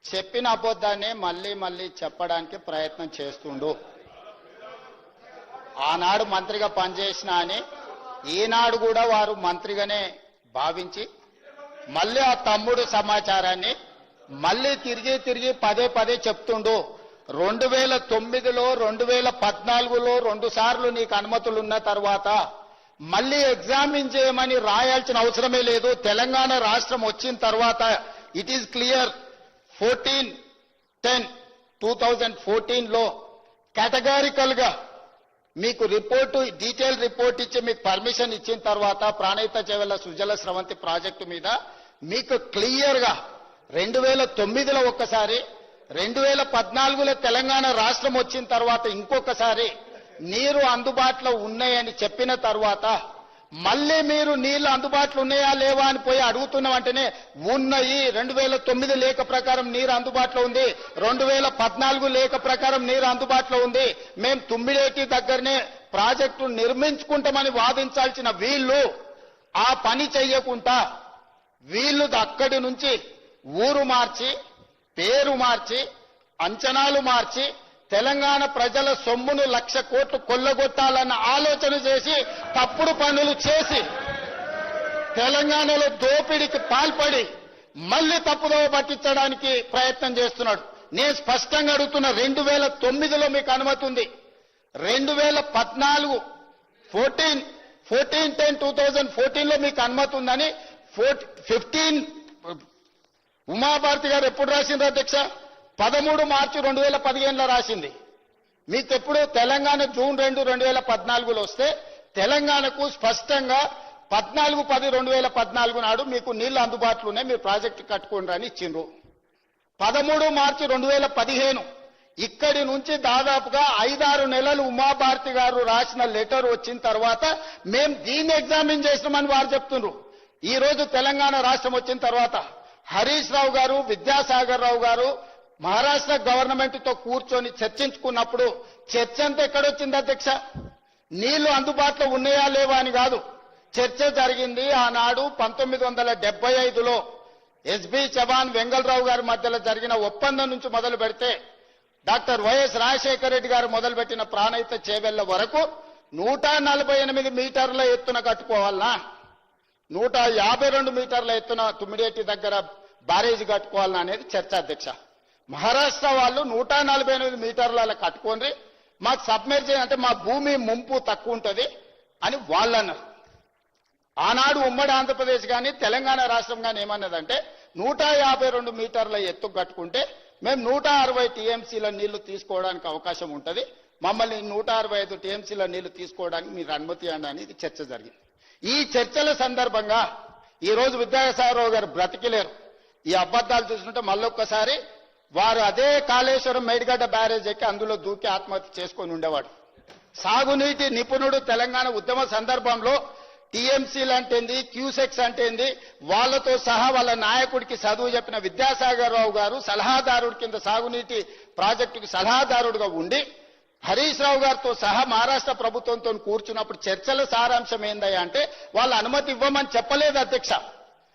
చెప్పిన అబద్ధాన్ని మళ్ళీ మళ్ళీ చెప్పడానికి ప్రయత్నం చేస్తుండు. ఆనాడు మంత్రిగా పనిచేసిన అని ఈనాడు కూడా వారు మంత్రిగానే భావించి మళ్ళీ ఆ తమ్ముడు సమాచారాన్ని మళ్ళీ తిరిగి పదే పదే చెప్తుండు. 2009లో 2014లో 2 సార్లు నీకు అనుమతులు ఉన్న తర్వాత మళ్ళీ ఎగ్జామిన్ చేయమని రాయాల్సిన అవసరమే లేదు. తెలంగాణ రాష్ట్రం వచ్చిన తర్వాత ఇట్ ఈస్ క్లియర్. 14/10/2014లో కేటగారికల్ గా మీకు రిపోర్టు డీటెయిల్ రిపోర్ట్ ఇచ్చి మీకు పర్మిషన్ ఇచ్చిన తర్వాత ప్రాణహిత చేవెళ్ల సుజల స్రవంతి ప్రాజెక్టు మీద మీకు క్లియర్ గా 2009లో ఒక్కసారి 2014లో తెలంగాణ రాష్ట్రం వచ్చిన తర్వాత ఇంకొకసారి నీరు అందుబాటులో ఉన్నాయని చెప్పిన తర్వాత మళ్ళీ మీరు నీళ్లు అందుబాటులో ఉన్నాయా లేవా అని పోయి అడుగుతున్న వెంటనే ఉన్నాయి. 2009 లేఖ ప్రకారం నీరు అందుబాటులో ఉంది, 2014 లేఖ ప్రకారం నీరు అందుబాటులో ఉంది. మేము తుమ్మిడేటి దగ్గరనే ప్రాజెక్టు నిర్మించుకుంటామని వాదించాల్సిన వీళ్ళు ఆ పని చెయ్యకుండా వీళ్ళు అక్కడి నుంచి ఊరు మార్చి పేరు మార్చి అంచనాలు మార్చి తెలంగాణ ప్రజల సొమ్మును 1,00,000 కోట్లు కొల్లగొట్టాలన్న ఆలోచన చేసి తప్పుడు పనులు చేసి తెలంగాణలో దోపిడీకి పాల్పడి మళ్లీ తప్పుదోవ పట్టించడానికి ప్రయత్నం చేస్తున్నాడు. నేను స్పష్టంగా అడుగుతున్నా, 2009లో మీకు అనుమతి ఉంది, 2014 14/10/2014లో మీకు అనుమతి ఉందని 15 ఉమాభారతి గారు ఎప్పుడు రాసిండ్రు అధ్యక్ష? 13 మార్చి 2015లో రాసింది. మీకు ఎప్పుడు తెలంగాణ జూన్ 2, 2014లో వస్తే తెలంగాణకు స్పష్టంగా 14/10/2014 నాడు మీకు నీళ్లు అందుబాటులో ఉన్నాయి, మీరు ప్రాజెక్టు కట్టుకోండి అని ఇచ్చిండ్రు. 13 మార్చి 2015 ఇక్కడి నుంచి దాదాపుగా 5-6 నెలలు ఉమాభారతి గారు రాసిన లెటర్ వచ్చిన తర్వాత మేము దీన్ని ఎగ్జామిన్ చేసినామని వారు చెప్తున్నారు. ఈ రోజు తెలంగాణ రాష్ట్రం వచ్చిన తర్వాత హరీష్ రావు గారు, విద్యాసాగర్ రావు గారు మహారాష్ట్ర గవర్నమెంట్ తో కూర్చొని చర్చించుకున్నప్పుడు చర్చ అంతా ఎక్కడొచ్చింది అధ్యక్ష? నీళ్లు అందుబాటులో ఉన్నాయా లేవా అని కాదు, చర్చ జరిగింది. ఆనాడు 1975లో ఎస్బి చవాన్, వెంగళరావు గారి మధ్యలో జరిగిన ఒప్పందం నుంచి మొదలు పెడితే డాక్టర్ వైఎస్ రాజశేఖర రెడ్డి గారు మొదలుపెట్టిన ప్రాణహిత చేవెళ్ల వరకు 148 మీటర్ల ఎత్తున కట్టుకోవాలనా, 152 మీటర్ల ఎత్తున తుమ్మిడేటి దగ్గర బ్యారేజ్ కట్టుకోవాలనా అనేది చర్చ అధ్యక్ష. మహారాష్ట్ర వాళ్ళు 148 మీటర్ల కట్టుకోండి, మాకు సబ్మెర్జ్ అంటే మా భూమి ముంపు తక్కువ ఉంటుంది అని వాళ్ళు అన్నారు. ఆనాడు ఉమ్మడి ఆంధ్రప్రదేశ్ కానీ తెలంగాణ రాష్ట్రం కానీ ఏమన్నదంటే 152 మీటర్ల ఎత్తు కట్టుకుంటే మేము 160 టీఎంసీల నీళ్లు తీసుకోవడానికి అవకాశం ఉంటుంది, మమ్మల్ని 165 టీఎంసీల నీళ్లు తీసుకోవడానికి మీరు అనుమతి ఇవ్వండి అనేది చర్చ జరిగింది. ఈ చర్చల సందర్భంగా ఈ రోజు విద్యాసాగర్ రావు గారు బ్రతికిలేరు. ఈ అబద్ధాలు చూస్తుంటే మళ్ళొక్కసారి వారు అదే కాళేశ్వరం మేడిగడ్డ బ్యారేజ్ ఎక్కి అందులో దూకి ఆత్మహత్య చేసుకొని ఉండేవాడు. సాగునీటి నిపుణుడు తెలంగాణ ఉద్యమ సందర్భంలో టీఎంసీలు అంటేంది, క్యూసెక్స్ అంటేంది వాళ్లతో సహా వాళ్ళ నాయకుడికి చదువు చెప్పిన విద్యాసాగర్ రావు గారు సలహాదారుడి కింద సాగునీటి ప్రాజెక్టుకి సలహాదారుడుగా ఉండి హరీష్ రావు గారితో సహా మహారాష్ట్ర ప్రభుత్వంతో కూర్చున్నప్పుడు చర్చల సారాంశం ఏందయ్యా అంటే వాళ్ళు అనుమతి ఇవ్వమని చెప్పలేదు అధ్యక్ష.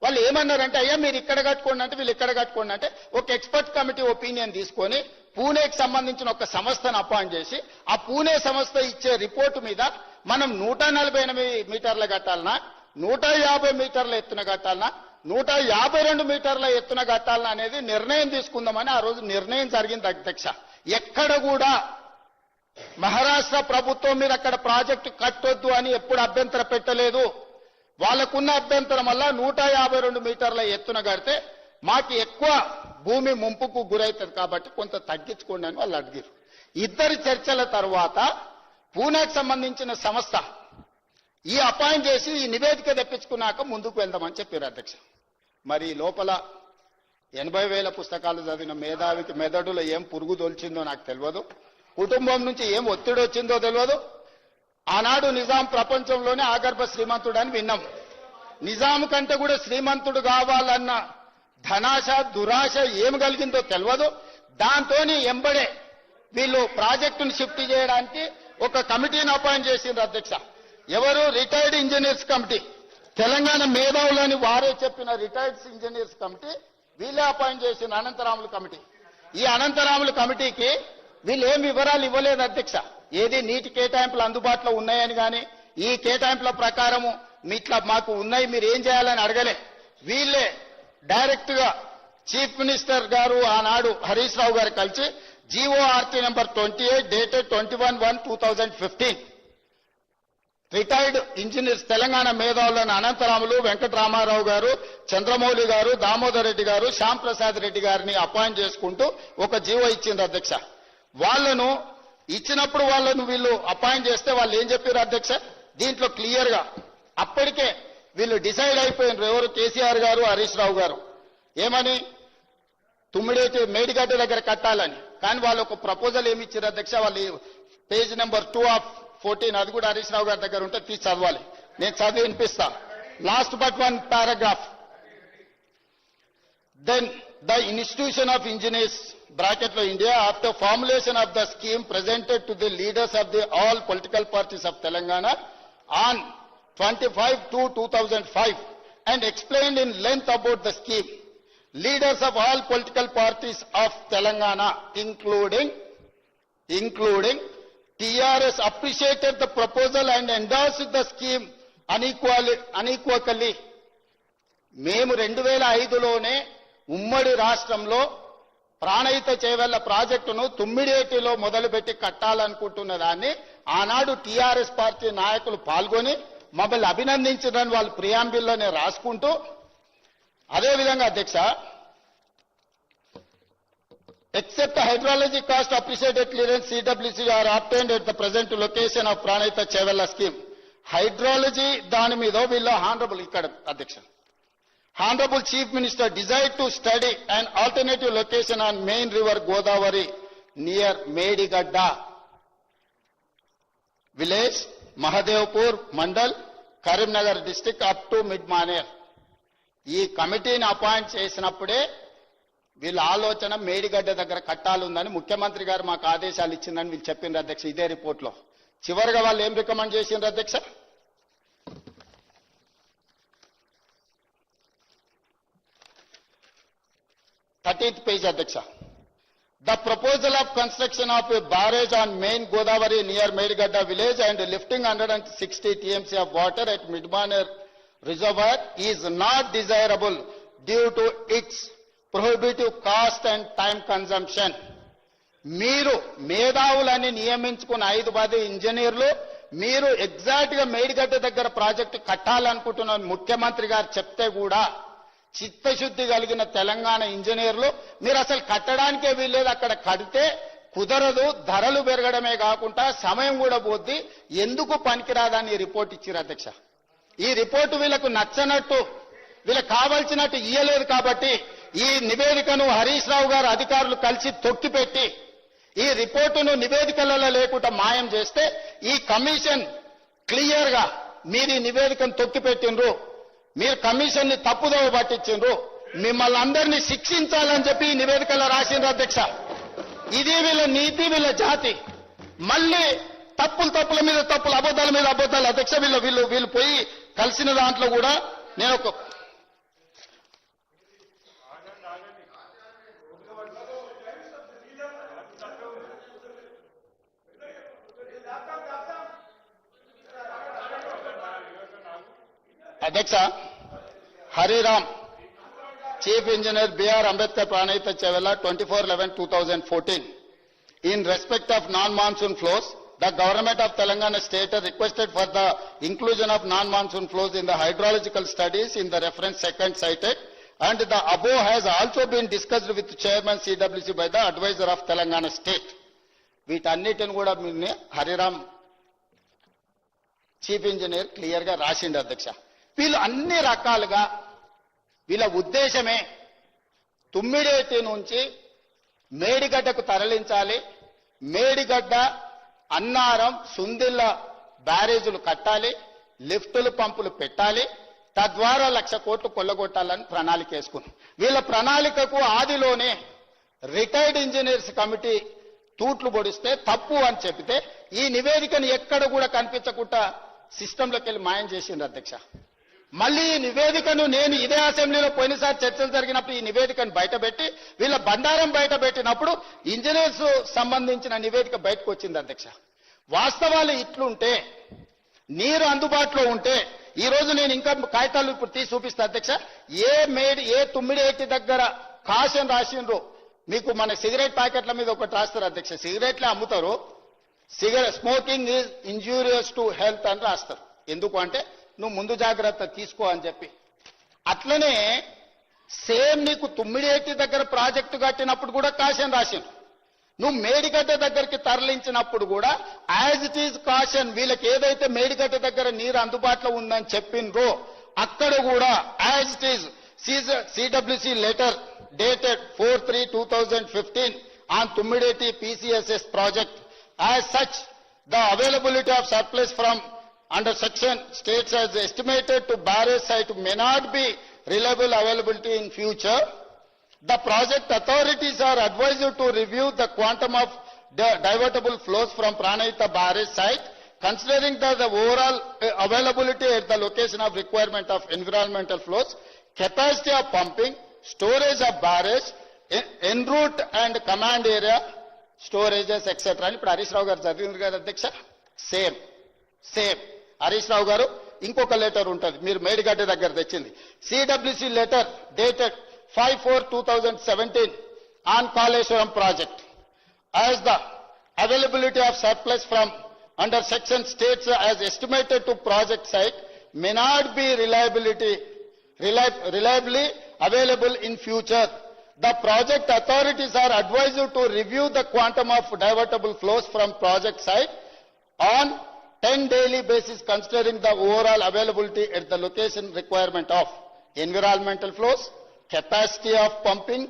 వాళ్ళు ఏమన్నారంటే అయ్యా మీరు ఇక్కడ కట్టుకోండి అంటే వీళ్ళు ఇక్కడ కట్టుకోండి అంటే ఒక ఎక్స్పర్ట్ కమిటీ ఒపీనియన్ తీసుకొని పూణేకి సంబంధించిన ఒక సంస్థను అపాయింట్ చేసి ఆ పూణే సంస్థ ఇచ్చే రిపోర్టు మీద మనం 148 మీటర్ల కట్టాలనా, 150 మీటర్ల ఎత్తున కట్టాలనా, 152 మీటర్ల ఎత్తున కట్టాలనా అనేది నిర్ణయం తీసుకుందామని ఆ రోజు నిర్ణయం జరిగింది అధ్యక్ష. ఎక్కడ కూడా మహారాష్ట్ర ప్రభుత్వం మీద అక్కడ ప్రాజెక్టు కట్టొద్దు అని ఎప్పుడు అభ్యంతర పెట్టలేదు. వాళ్ళకున్న అభ్యంతరం వల్ల 152 మీటర్ల ఎత్తున కడితే మాకు ఎక్కువ భూమి ముంపుకు గురవుతుంది కాబట్టి కొంత తగ్గించుకోండి అని వాళ్ళు అడిగారు. ఇద్దరి చర్చల తర్వాత పూణేకి సంబంధించిన సంస్థ ఈ అపాయింట్ చేసి ఈ నివేదిక తెప్పించుకున్నాక ముందుకు వెళ్దామని చెప్పారు అధ్యక్ష. మరి లోపల 80,000 పుస్తకాలు చదివిన మేధావికి మెదడులో ఏం పురుగు తొలిచిందో నాకు తెలియదు, కుటుంబం నుంచి ఏం ఒత్తిడి వచ్చిందో తెలియదు. ఆనాడు నిజాం ప్రపంచంలోనే ఆగర్భ శ్రీమంతుడు అని విన్నాం. నిజాం కంటే కూడా శ్రీమంతుడు కావాలన్న ధనాశ దురాశ ఏం కలిగిందో తెలియదు. దాంతో ఎంబడే వీళ్ళు ప్రాజెక్టును షిఫ్ట్ చేయడానికి ఒక కమిటీని అపాయింట్ చేసిండ్రు అధ్యక్ష. ఎవరు? Retired engineers committee. తెలంగాణ మేధావులని వారే చెప్పిన రిటైర్డ్ ఇంజనీర్స్ కమిటీ వీళ్ళే అపాయింట్ చేసిన అనంతరాములు కమిటీ. ఈ అనంతరాములు కమిటీకి వీళ్ళు ఏం వివరాలు ఇవ్వలేదు అధ్యక్ష. ఏది నీటి కేటాయింపులు అందుబాటులో ఉన్నాయని కానీ ఈ కేటాయింపుల ప్రకారము ఇట్లా మాకు ఉన్నాయి మీరు ఏం చేయాలని అడగలే. వీళ్ళే డైరెక్ట్ గా చీఫ్ మినిస్టర్ గారు ఆనాడు హరీష్ రావు గారు కలిసి GO RT number 28 dated 21/1/2015 retired engineers Telangana మేధావులను అనంతరాములు, వెంకటరామారావు గారు, చంద్రమౌళి గారు, దామోదర్ రెడ్డి గారు, శ్యామ్ ప్రసాద్ రెడ్డి గారిని అపాయింట్ చేసుకుంటూ ఒక జీవో ఇచ్చింది అధ్యక్ష. వాళ్ళను ఇచ్చినప్పుడు వాళ్ళను వీళ్ళు అపాయింట్ చేస్తే వాళ్ళు ఏం చెప్పారు అధ్యక్ష, దీంట్లో క్లియర్ గా అప్పటికే వీళ్ళు డిసైడ్ అయిపోయినారు. ఎవరు? కేసీఆర్ గారు, హరీష్ రావు గారు. ఏమని? తుమ్మిడేటి మేడిగడ్డ దగ్గర కట్టాలని. కానీ వాళ్ళు ఒక ప్రపోజల్ ఏమి ఇచ్చారు అధ్యక్ష, వాళ్ళు పేజ్ నెంబర్ 2 of 14, అది కూడా హరీష్ రావు గారి దగ్గర ఉంటే తీసి చదవాలి, నేను చదివి వినిపిస్తా. Last but one paragraph. Then the institution of engineers bracket లో India after formulation of the scheme presented to the leaders of the all political parties of Telangana on 25/2/2005 and explained in length about the scheme. Leaders of all political parties of Telangana, including TRS, appreciated the proposal and endorsed the scheme unequivocally. మేము 2005లోనే ఉమ్మడి రాష్ట్రంలో ప్రాణహిత చేవెళ్ల ప్రాజెక్టును తుమ్మిడేటిలో మొదలుపెట్టి కట్టాలనుకుంటున్న దాన్ని ఆనాడు TRS party నాయకులు పాల్గొని మమ్మల్ని అభినందించడానికి వాళ్ళు ప్రియాంబిల్లోనే రాసుకుంటూ, అదేవిధంగా అధ్యక్ష, except hydrology cost appreciated clearance CWC are obtained at the present location of Pranayita Chevella scheme. Hydrology దాని మీద వీళ్ళు హానరబుల్ ఇక్కడ అధ్యక్ష honourable chief minister desired to study and alternative location on main river Godavari near Medigadda village, Mahadevpur mandal, Karimnagar district up to mid Maner. ఈ కమిటీని appoint చేసినప్పుడే వీళ్ళ ఆలోచన మేడిగడ్డ దగ్గర కట్టాలుందని ముఖ్యమంత్రి గారు మాకు ఆదేశాలు ఇచ్చిందని వీళ్ళు చెప్పిండ్రు అధ్యక్ష. ఇదే రిపోర్ట్లో చివరిగా వాళ్ళు ఏం రికమెండ్ చేసిండ్రు అధ్యక్ష, 13th page అధ్యక్ష. The proposal of construction of a barrage on main Godavari near Medigadda village and lifting 160 TMC of water at Midmaner reservoir is not desirable due to its prohibitive cost and time consumption. మీరు మేధావులని నియమించుకున్న 5 మంది ఇంజనీర్లు మీరు exact గా మేడిగడ్డ దగ్గర project కట్టాలనుకుంటున్న ముఖ్యమంత్రి గారు చెప్తే కూడా చిత్తశుద్ధి కలిగిన తెలంగాణ ఇంజనీర్లు మీరు అసలు కట్టడానికే వీల్లేదు, అక్కడ కడితే కుదరదు, ధరలు పెరగడమే కాకుండా సమయం కూడా పోద్ది, ఎందుకు పనికిరాదని రిపోర్ట్ ఇచ్చారు అధ్యక్ష. ఈ రిపోర్టు వీళ్ళకు నచ్చనట్టు వీళ్ళకి కావాల్సినట్టు ఇయ్యలేదు కాబట్టి ఈ నివేదికను హరీష్ రావు గారు అధికారులు కలిసి తొక్కిపెట్టి ఈ రిపోర్టును నివేదికలలో లేకుండా మాయం చేస్తే ఈ కమిషన్ క్లియర్ గా మీరు ఈ నివేదికను తొక్కిపెట్టిండ్రు, మీరు కమిషన్ ని తప్పుదోవ పట్టించిండ్రు, మిమ్మల్ని అందరినీ శిక్షించాలని చెప్పి ఈ నివేదికలో రాసిండ్రు అధ్యక్ష. ఇది వీళ్ళ నీతి, వీళ్ళ జాతి. మళ్ళీ తప్పుల మీద తప్పులు, అబద్ధాల మీద అబద్ధాలు అధ్యక్ష. వీళ్ళు పోయి కలిసిన దాంట్లో కూడా నేను ఒక అధ్యక్ష Hariram chief engineer BR Ambedkar Pranahita Chevella 24/11/2014 in respect of non-monsoon flows, the government of Telangana state has requested for the inclusion of non-monsoon flows in the hydrological studies in the reference second cited, and the above has also been discussed with chairman CWC by the advisor of Telangana state. వీటన్నిటిని కూడా Hariram chief engineer clear గా రాసిండు అధ్యక్ష. వీళ్ళు అన్ని రకాలుగా వీళ్ళ ఉద్దేశమే తుమ్మిడేటి నుంచి మేడిగడ్డకు తరలించాలి, మేడిగడ్డ, అన్నారం, సుందిల్ల బ్యారేజీలు కట్టాలి, లిఫ్టులు పంపులు పెట్టాలి, తద్వారా 1,00,000 కోట్లు కొల్లగొట్టాలని ప్రణాళిక వేసుకున్నాం. వీళ్ళ ప్రణాళికకు ఆదిలోనే రిటైర్డ్ ఇంజనీర్స్ కమిటీ తూట్లు పొడిస్తే తప్పు అని చెబితే ఈ నివేదికను ఎక్కడ కూడా కనిపించకుండా సిస్టంలోకి వెళ్ళి మాయం చేసిండ్రు అధ్యక్ష. మళ్ళీ ఈ నివేదికను నేను ఇదే అసెంబ్లీలో పోయినసారి చర్చలు జరిగినప్పుడు ఈ నివేదికను బయటపెట్టి వీళ్ళ బండారం బయటపెట్టినప్పుడు ఇంజనీర్స్ సంబంధించిన నివేదిక బయటకు వచ్చింది అధ్యక్ష. వాస్తవాలు ఇట్లుంటే, నీరు అందుబాటులో ఉంటే, ఈ రోజు నేను ఇంకా కాగితాలు ఇప్పుడు తీసి చూపిస్తా అధ్యక్ష. ఏ తుమ్మిడేటి దగ్గర కాషన్ రాసిండ్రు, మీకు మన సిగరెట్ ప్యాకెట్ల మీద ఒకటి రాస్తారు అధ్యక్ష. సిగరెట్లే అమ్ముతారు, smoking is injurious to health అని రాస్తారు. ఎందుకు అంటే నువ్వు ముందు జాగ్రత్త తీసుకో అని చెప్పి. అట్లనే సేమ్ నీకు తుమ్మిడేటి దగ్గర ప్రాజెక్టు కట్టినప్పుడు కూడా కాషన్ రాసిండ్రు. నువ్వు మేడిగడ్డ దగ్గరికి తరలించినప్పుడు కూడా యాజ్ ఇట్ ఈజ్ కాషన్, వీళ్ళకి ఏదైతే మేడిగడ్డ దగ్గర నీరు అందుబాటులో ఉందని చెప్పిండ్రో అక్కడ కూడా as it is CWC letter dated 4/3/2015 on Tummideti PCSS project. As such, the availability of surplus from under section states as estimated to barrage site may not be reliable availability in future. The project authorities are advised to review the quantum of divertible flows from Pranayita barrage site, considering that the overall availability at the location of requirement of environmental flows, capacity of pumping, storage of barrage, en route and command area, storages, etc. అని ఇప్పుడు హరీష్ రావు గారు చదివింది కదా అధ్యక్ష. Same Harish Rao గారు ఇంకొక letter ఉంటుంది, మీరు మేడిగడ్డ దగ్గర తెచ్చింది. CWC letter dated 5/4/2017 on Kaleshwaram project. As the availability of surplus from under section states as estimated to project site may not be reliably available in future. The project authorities are advised to review the quantum of divertible flows from project site on 10 daily basis, considering the overall availability at the location requirement of environmental flows, capacity of pumping,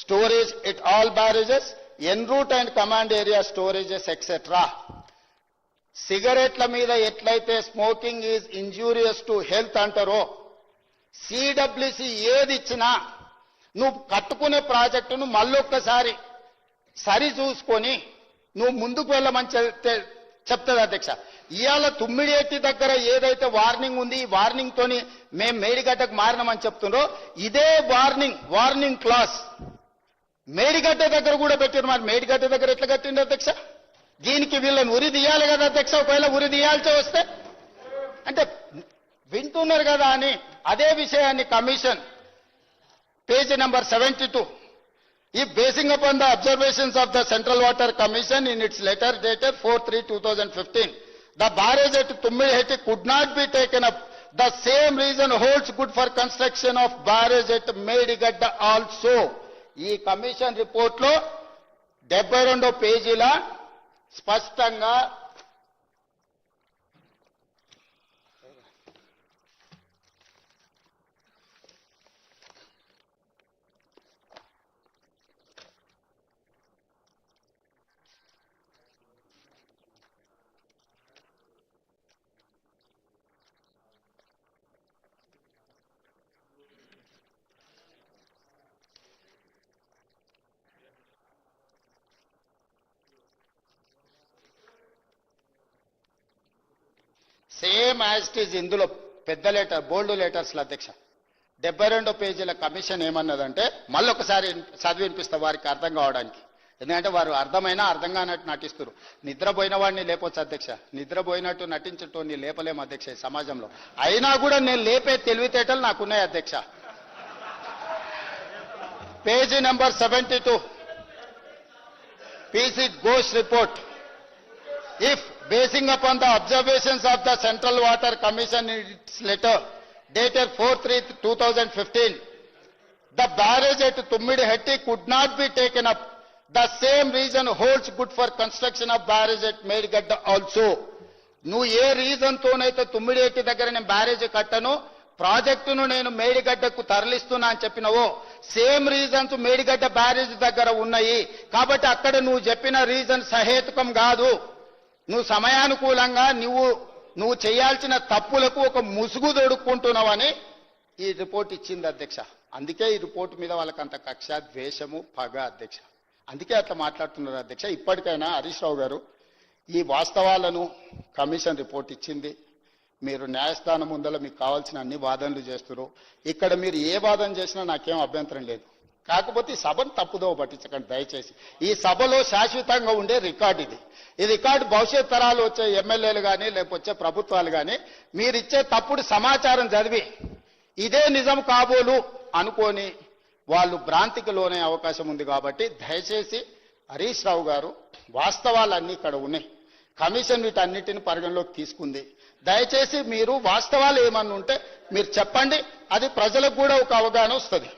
storage at all barrages, en route and command area storages, etc. సిగరెట్ల మీద ఎట్లయితే smoking is injurious to health అంటారో, CWC ఏది ఇచ్చినా నువ్వు కట్టుకునే ప్రాజెక్టును మళ్ళొక్కసారి సరి చూసుకొని నువ్వు ముందుకు వెళ్ళమని చెప్తుంది అధ్యక్ష. ఇవాళ తుమ్మిడేటి దగ్గర ఏదైతే వార్నింగ్ ఉంది, ఈ వార్నింగ్ తోని మేము మేడిగడ్డకు మారినామని చెప్తుండ్రో ఇదే వార్నింగ్ క్లాస్ మేడిగడ్డ దగ్గర కూడా పెట్టారు. మరి మేడిగడ్డ దగ్గర ఎట్లా కట్టిండ్రు అధ్యక్ష? దీనికి వీళ్ళని ఉరి తీయాలి కదా అధ్యక్ష. ఒకవేళ ఉరి తీయాల్సి వస్తే అంటే వింటున్నారు కదా అని అదే విషయాన్ని commission page number 72, if basing upon the observations of the Central Water Commission in its letter dated 4/3/2015, the barrage at Tummideti could not be taken up. The same reason holds good for construction of barrage at Medigadda also. ఈ commission report లో 72వ పేజీల స్పష్టంగా same as it is ఇందులో పెద్ద letter బోల్డ్ letters అధ్యక్ష 72వ పేజీల commission ఏమన్నదంటే, మళ్ళీ ఒకసారి చదివి వినిపిస్తా వారికి అర్థం కావడానికి. ఎందుకంటే వారు అర్థమైనా అర్థం కానట్టు నటిస్తారు. నిద్రపోయిన వాడిని లేపొచ్చు అధ్యక్ష, నిద్రపోయినట్టు నటించటోని లేపలేము అధ్యక్ష ఈ సమాజంలో. అయినా కూడా నేను లేపే తెలివితేటలు నాకున్నాయి అధ్యక్ష. Page number 72, PC Ghosh report. If basing upon the observations of the Central Water Commission in its letter dated 4/3/2015, the barrage at Tummideti could not be taken up. The same reason holds good for construction of barrage at Medigadda also. నువ్వు ఏ reason తోనైతే తుమ్మిడేటి దగ్గర నేను barrage కట్టను, ప్రాజెక్టును నేను మేడిగడ్డకు తరలిస్తున్నా అని చెప్పినవో same reasons Medigadda barrage దగ్గర ఉన్నాయి. కాబట్టి అక్కడ నువ్వు చెప్పిన రీజన్ సహేతుకం కాదు. నువ్వు సమయానుకూలంగా నువ్వు చేయాల్సిన తప్పులకు ఒక ముసుగు దొడుక్కుంటున్నావని ఈ రిపోర్ట్ ఇచ్చింది అధ్యక్ష. అందుకే ఈ రిపోర్ట్ మీద వాళ్ళకంత కక్ష, ద్వేషము, పగ అధ్యక్ష. అందుకే అట్లా మాట్లాడుతున్నారు అధ్యక్ష. ఇప్పటికైనా హరీష్ రావు గారు ఈ వాస్తవాలను కమిషన్ రిపోర్ట్ ఇచ్చింది, మీరు న్యాయస్థానం ముందర మీకు కావాల్సిన అన్ని వాదనలు చేస్తారు. ఇక్కడ మీరు ఏ వాదన చేసినా నాకేం అభ్యంతరం లేదు. కాకపోతే ఈ సభను తప్పుదోవ పట్టించకండి దయచేసి. ఈ సభలో శాశ్వతంగా ఉండే రికార్డు ఇది. ఈ రికార్డు భవిష్యత్ తరాలు వచ్చే ఎమ్మెల్యేలు కానీ లేకపోతే ప్రభుత్వాలు కానీ మీరిచ్చే తప్పుడు సమాచారం చదివి ఇదే నిజం కాబోలు అనుకొని వాళ్ళు భ్రాంతికి లోనే అవకాశం ఉంది. కాబట్టి దయచేసి హరీష్ రావు గారు, వాస్తవాలన్నీ ఇక్కడ ఉన్నాయి. కమిషన్ వీటన్నిటిని పరిగణలోకి తీసుకుంది. దయచేసి మీరు వాస్తవాలు ఏమన్నా ఉంటే మీరు చెప్పండి. అది ప్రజలకు కూడా ఒక అవగాహన వస్తుంది.